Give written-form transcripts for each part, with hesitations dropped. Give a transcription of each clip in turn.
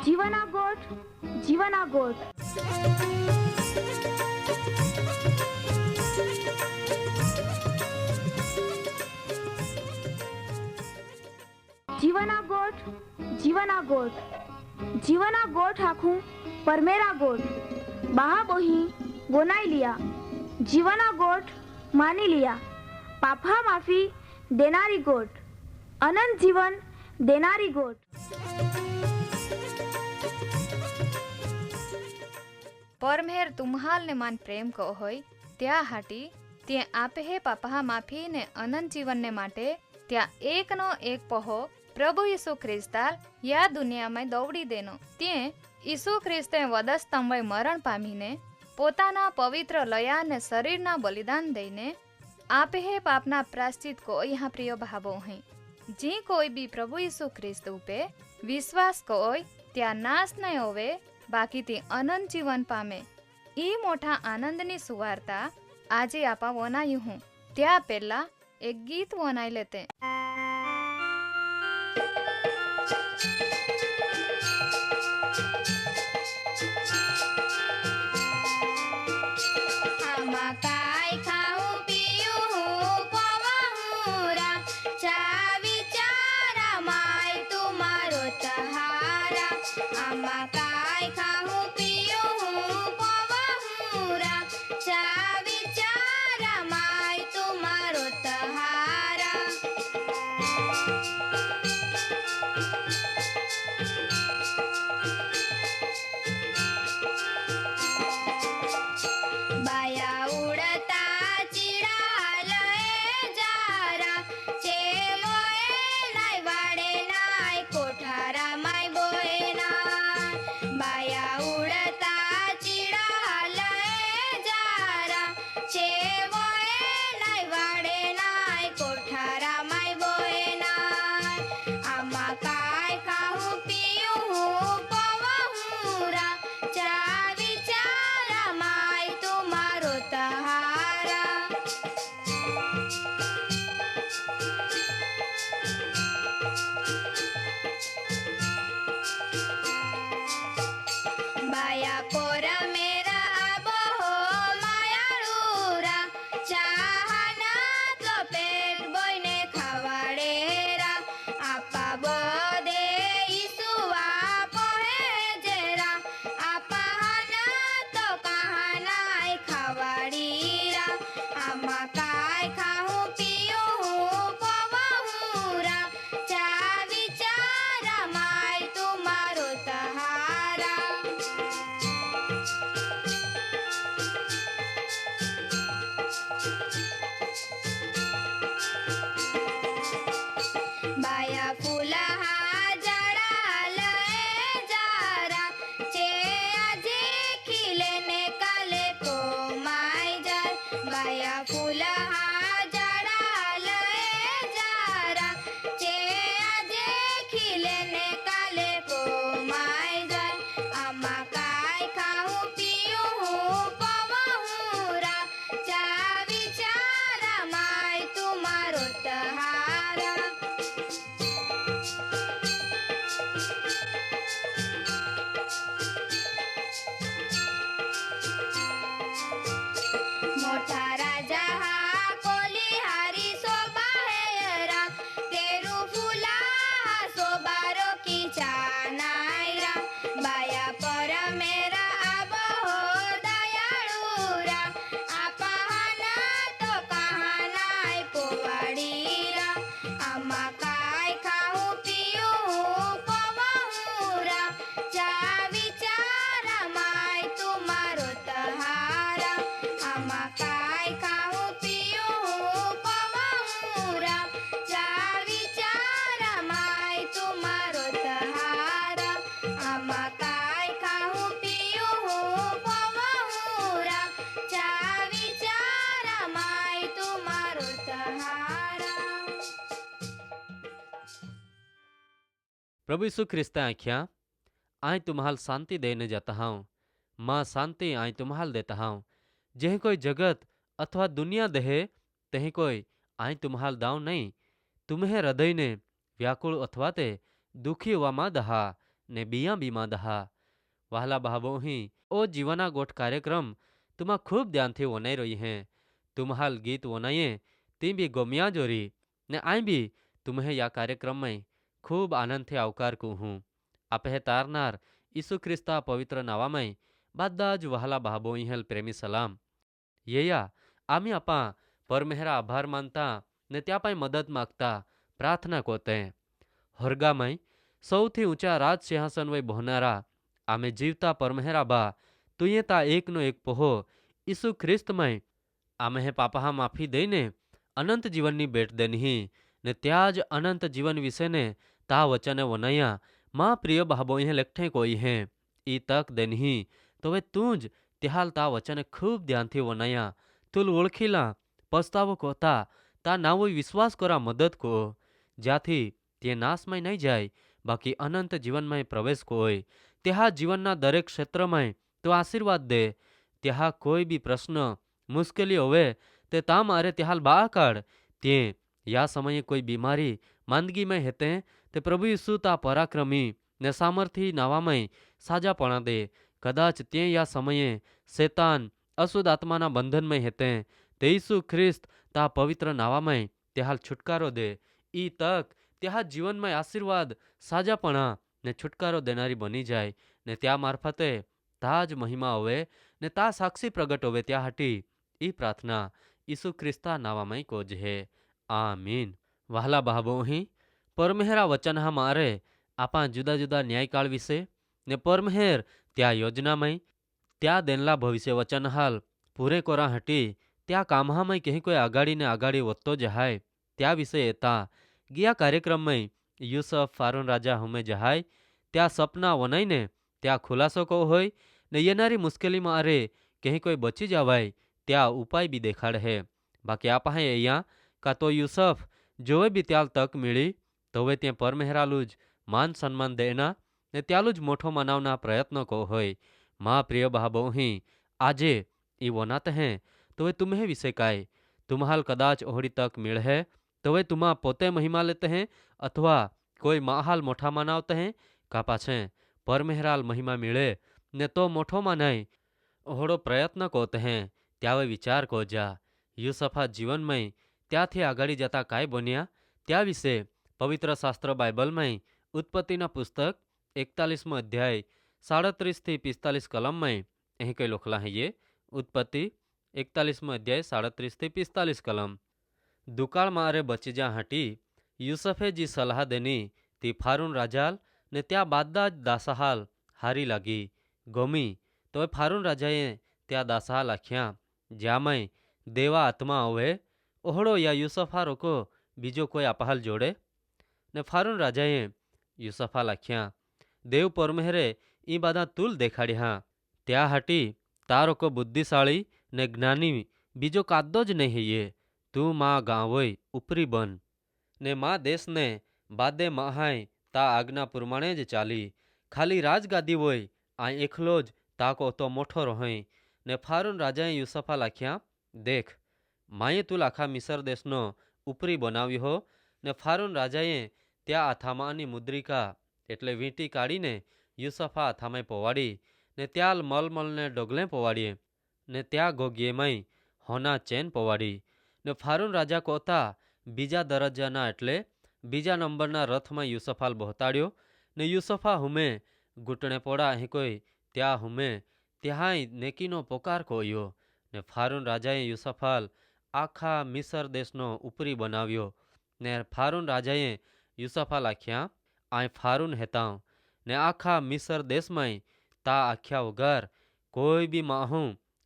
जीवना गोठ जीवना गोठ जीवना गोठ जीवना गोठ जीवना गोठ आखूं परमेरा गोठ बहा बोही बोनाई लिया जीवना गोठ मानी लिया पापा माफी देनारी गोठ अनंत जीवन देनारी गोठ। परमेर तुम्हाल ने मान प्रेम को होय त्या हाटी ते आपे हे पापा माफी ने अनंत जीवन ने माटे त्या एक नो एक पहो प्रभु यीशु ख्रिस्ताल या दुनिया में दौड़ी देनो ते यीशु ख्रिस्ते वधस्तंभे मरण पामीने पोताना पवित्र लया ने शरीरना बलिदान दईने आपे हे पापना प्रायश्चित को यहाँ प्रिय भावो हैं जी कोई भी प्रभु यीशु ख्रिस्त उपे विश्वास कोय त्या नाश नहीं होवे बाकी ते अनंत जीवन पामे ई मोटा आनंदनी सुवार्ता आजे आपा वनायु हूँ त्या पहला एक गीत वनाई लेते। प्रभु यीशु ख्रिस्ता आख्या आई तुम्हाल शांति देने जाता हूँ माँ शांति आई तुम्हाल देता हूँ जेह कोई जगत अथवा दुनिया देहे तेह कोई आई तुम्हाल दाव नहीं तुम्हें हृदय ने व्याकुल अथवा ते दुखी वा दहा ને बिया बीमा दहा वहला बहाबोही ओ जीवना गोठ कार्यक्रम तुम्हा खूब ध्यान थी वनाई रही हैं। तुम्हाल गीत वनाइए ती भी गोमिया जोरी ने आई भी तुम्हें या कार्यक्रम में खूब आनंद थे आवकार को हूँ। आपे तारनार ईसु ख्रिस्ता पवित्र नावा में बादाज वहला बहाबोई हेल प्रेमी सलाम येया आम्ही आपा परमेहरा आभार मानता ने त्यापाई मदद मागता प्रार्थना कोते हरगामय સૌથી ઊંચા રાજ સિંહાસન વય બહોનારા આમે જીવતા પરમેહરા બા તુંએ તા એકનો એક પહો ઈસુ ખ્રિસ્તમય આમે હે પાપા માફી દઈને અનંત જીવનની ભેટ દેનહી ને त्या જ અનંત જીવન વિશેને તા વચને વનયા માં પ્રિય બહાબો હે લખઠે કોઈ હે ઈ તક દેનહી તો વે તું જ ત્યાલ તા વચને ખૂબ ધ્યાનથી વનયા તુલ ઓળખીલા પસ્તાવો કોતા તા નાવો વિશ્વાસ કરા મદદ કો જ્યાંથી તે નાશમાં નહીં જાય બાકી અનંત જીવનમાં પ્રવેશ કોઈ ત્યાં જીવનના દરેક ક્ષેત્રમાં તો આશીર્વાદ દે ત્યાં કોઈ બી પ્રશ્ન મુશ્કેલી હોવે તે તા મારે ત્યાં બા કાઢ તે યા સમયે કોઈ બીમારી માંદગીમાં હેતે તે પ્રભુ ઈસુ તા પરાક્રમી ને સામર્થ્ય નાવામાં સાજાપણા દે કદાચ તે યા સમયે શેતાન અશુદ્ધ આત્માના બંધનમાં હેતે તે ઈસુ ખ્રિસ્ત તા પવિત્ર નાવામાં ત્યાં છુટકારો દે ઈ તક ત્યાં જીવનમાં આશીર્વાદ સાજાપણા ને છુટકારો દેનારી બની જાય ને त्या મારફતે તા જ મહિમા હોવે ને તા સાક્ષી પ્રગટ હોવે ત્યાં હટી ઈ પ્રાર્થના ઈસુ ખ્રિસ્તા નાવામાં કોજહે આમીન। વહાલા બહાબોહી પરમેહરા વચન હા મારે આપા જુદા જુદા ન્યાયકાળ વિશે ને પરમેહેર त्या યોજનામય त्या દેનલા ભવિષ્ય વચન હાલ પૂરે કોરા હટી त्या કામહામય કહી કોઈ આગાડી ને આગાડી વધતો જહાય त्या વિશે એતા ગયા કાર્યક્રમમાં યુસફ ફારૂન રાજા હુમે જહાય ત્યાં સપના વનાઈને ત્યાં ખુલાસો કહો હોય ને येनारी મુશ્કેલીમાં અરે કહી કોઈ બચી જવાય ત્યાં ઉપાય બી દેખાડ હે બાકી આપા અહીંયા કા તો યુસફ જોવે બી ત્યાલ તક મિળી તો હવે ત્યાં પરમેહરાલું જ માન સન્માન દેના ને ત્યાલું જ મોઠો મનાવના પ્રયત્નો કહો હોય માં પ્રિય બહાબોહી આજે એ વનાત હે તો વે तुम्हें विषय काय तुम्हाल कदाच ओहड़ी तक मिल है तो वे तुम्हा पोते महिमा लेते हैं अथवा कोई महाल मोठा मनावते हैं का पाछे परमेहराल महिमा मिले ने तो मोठो मनाय ओहड़ो प्रयत्न कोते हैं त्यावे विचार को जा यूसफा जीवन में त्याथी आगाड़ी जता काय बन्या त्या विषे पवित्र शास्त्र बाइबल में उत्पत्तिना पुस्तक 41 अध्याय 37 થી 45 कलम में अहीं कई लोखला है ये उत्पत्ति 41 अध्याय 37 થી 45 कलम दुकाळ मारे बची जा हटी यूसफे जी सलाह देनी ती फारून राजाल ने त्या बादा ज दासाहाल हारी लागी गमी तो फारून राजाए त्या दासाहाल आख्या ज्यामय देवा आत्मा होवे ओहड़ो या यूसफा रोको बीजो कोई आपाहाल जोड़े ने फारून राजाए यूसफाल आख्या देव परमेहरे ई बादा तुल देखाड़ी हाँ त्या हटी तारो को बुद्धिशाली ने ज्ञानी बीजो कादो ज नहीं है ये तू माँ गाँवोय उपरी बन ने माँ देश ने बादे महाय ता आज्ञा प्रमाणे ज चाली खाली राजगादी वोय आ एकलो ज ताको तो मोठो रहोय ने फारून राजाए यूसफा लाख्या देख माए तुल आखा मिसर देशनो उपरी बनाव्यो हो ने फारून राजाए त्या आथामानी मुद्रिका एटले वींटी काढीने यूसफा आथामाय पोवाड़ी ने त्याल मलमल ने डोगले पोवाड़ीए ने त्या गोगीएमाय होना चेन पोवाड़ी ने फारून राजा कोता बीजा दरज्जाना एटले बीजा नंबरना रथमां यूसफाल बहताड्यो ने यूसफा हुमे घूंटणे पोड़ा अहीं कोई त्या हुमे त्याहाय नेकीनो पोकार कोयो ने फारून राजाए यूसफाल आखा मिसर देशनो उपरी बनाव्यो ने फारून राजाए यूसफाल आख्या आय फारून हेतां ने आखा मिसर देशमां ता आख्या वगर कोई बी माहू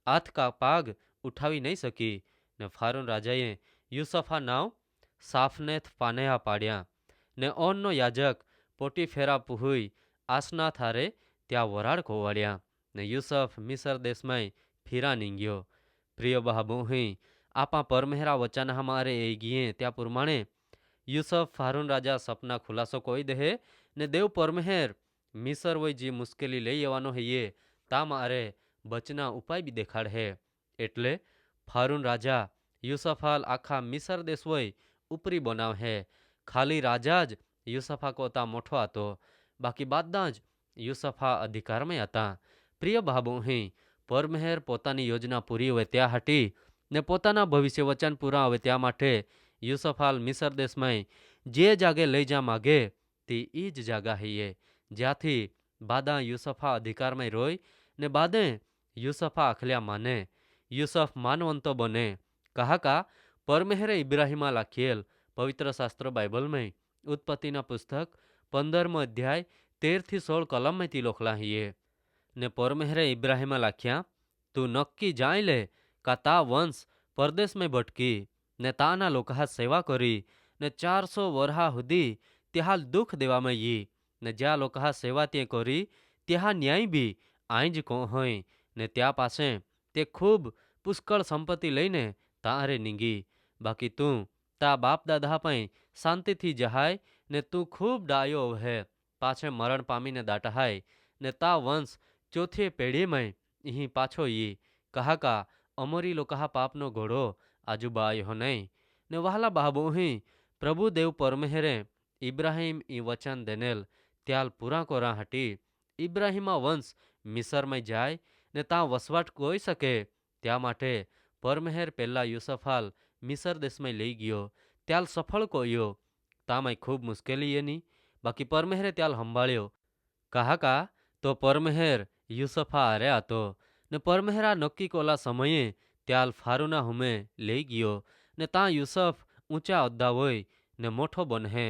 हाथ का पाग उठावी नहीं सकी ने फारून राजाए यूसफा नाव साफनेथ पानेहा पाड्या ने ओननो याजक पोटीफेरा पुहुई आसना थारे त्या वराड़ कोवाड्या ने यूसफ मिसर देश में फिरा नींग्यो। प्रिय बहाबोही आपा परमेहरा वचन हमारे एगिए त्या प्रमाणे यूसफ फारून राजा सपना खुलासो कोई दे ने देव परमेहर मिसर वही जी मुश्केली लई आवानो है ये ता मारे बचना उपाय भी देखाड़ है एटले फारून राजा यूसफाल आखा मिसर देश वही ઉપરી બનાવ હે ખાલી રાજા જ યુસફા કોતા મોઠો હતો બાકી બાદા જ યુસફા અધિકારમાં હતા. પ્રિય બાબુ, અહીં પરમેહર પોતાની યોજના પૂરી હોય ત્યાં હાટી ને પોતાના ભવિષ્ય વચન પૂરા આવે ત્યાં માટે યુસફાલ મિસર દેશમાં જે જાગે લઈ જા માગે તે એ જ જાગા હૈયે જ્યાંથી બાદા યુસફા અધિકારમાં રોય ને બાદે યુસફા અખલ્યા માને યુસફ માનવંતો બને. કહાકા પરમેહરે ઇબ્રાહિમા લખેલ પવિત્ર શાસ્ત્ર બાઇબલમાં ઉત્પત્તિના પુસ્તક 15મો અધ્યાય 13-16 કલમમાંથી લોખલા હૈયે ને પરમેહરે ઇબ્રાહિમા લખ્યા, તું નક્કી જાણી લે કા તા વંશ પરદેશમાં ભટકી ને તાના લોકા સેવા કરી ને 400 વરહા સુધી ત્યાં દુઃખ દેવામાં યી ને જ્યાં લોકા સેવા તે કરી ત્યાં ન્યાય બી આઈ જ કો હોય ને ત્યાં પાસે તે ખૂબ પુષ્કળ સંપત્તિ લઈને તારે નીંગી. બાકી તું તા બાપ દાદા પાસે શાંતિથી જહાય ને તું ખૂબ ડાયો હે પાછે મરણ પામીને દાટહાય ને તા વંશ ચોથી પેઢીમાં અહીં પાછો યી. કહાકા અમરી લોકા પાપનો ઘોડો આજુબા આવ્યો નહીં ને વહાલા બાબુ, અહીં પ્રભુ દેવ પરમેહરે ઇબ્રાહિમ ઈ વચન દેનેલ ત્યાલ પૂરા કોરા હટી ઇબ્રાહિમા વંશ મિસરમાં જાય ને ત્યાં વસવાટ કોઈ શકે ત્યાં માટે પરમેહર પહેલા યુસફાલ મિસર દેશમાં લઈ ગયો. ત્યાલ સફળ કોયો તામાં ખૂબ મુશ્કેલી એની બાકી પરમેહરે ત્યાલ સંભાળ્યો. કહાકા તો પરમેહર યુસફા હારે હતો ને પરમેહરા નક્કી કોલા સમયે ત્યાલ ફારૂના હુમે લઈ ગયો ને ત્યાં યુસફ ઊંચા અદ્દા હોય ને મોટો બનહે.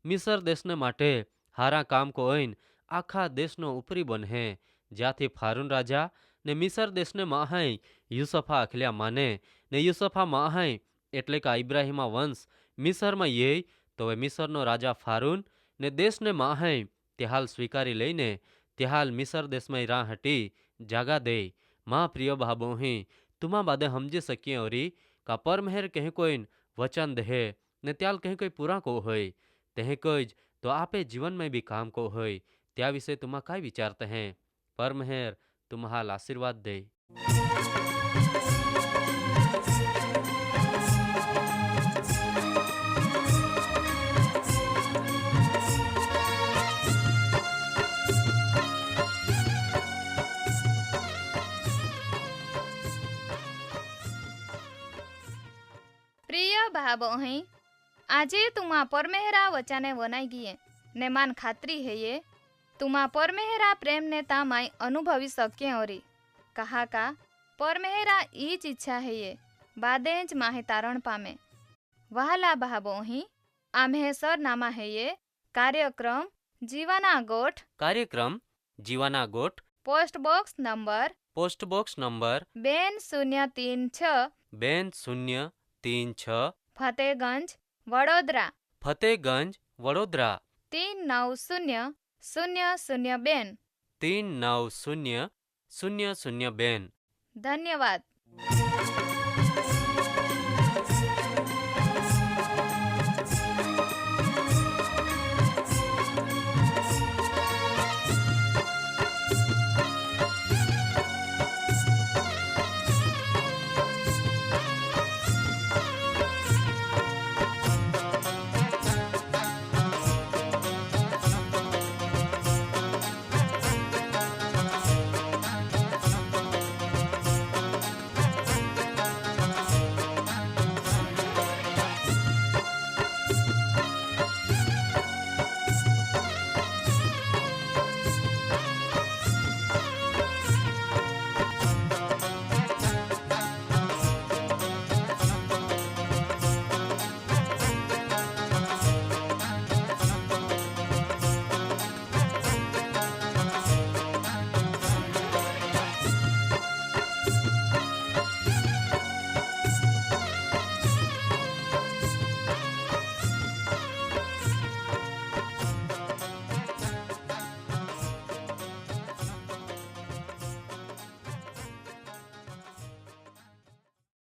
મિસર દેશને માટે હારા કામ કોઈન આખા દેશનો ઉપરી બનહે જ્યાંથી ફારૂન રાજા ને મિસર દેશને માહાઈ યુસફા અખલ્યા માને ને યુસફા માહાઈ એટલે કે ઇબ્રાહિમા વંશ મિસરમાં યે તો મિસરનો રાજા ફારૂન ને દેશને માહાઈ તે હાલ સ્વીકારી લઈને તે હાલ મિસર દેશમાં રાહ હટી જાગા દે. માં પ્રિય બાબુ, અહીં તુમા બાદે સમજી શકીએ ઓરી કા પરમેહર કહે કોઈ વચન દે ને ત્યાલ કહે કોઈ પૂરા કો હોય તે કોઈ જ તો આપે જીવનમાં બી કામ કો હોય ત્યાં વિશે તુમા કાંઈ વિચારતે હે. પરમેહર તુમ હાલ આશીર્વાદ દે. પ્રિય ભાબો, અહીં આજે તુમા પરમેહરા વચાને વનાઈ ગીએ ને માન ખાતરી હૈયે તુમા પરમેહરા પ્રેમને તામાય અનુભવી શકીએ ઓરી. કહાકા પરમેહરા ઈ જ ઈચ્છા હૈયે બાદે જ માહે તારણ પામે. વહાલા ભાબો, અહીં આમ્હે સરનામા હૈયે કાર્યક્રમ જીવાના ગોઠ post box number 2036 Fatehganj Vadodara 390002. ધન્યવાદ.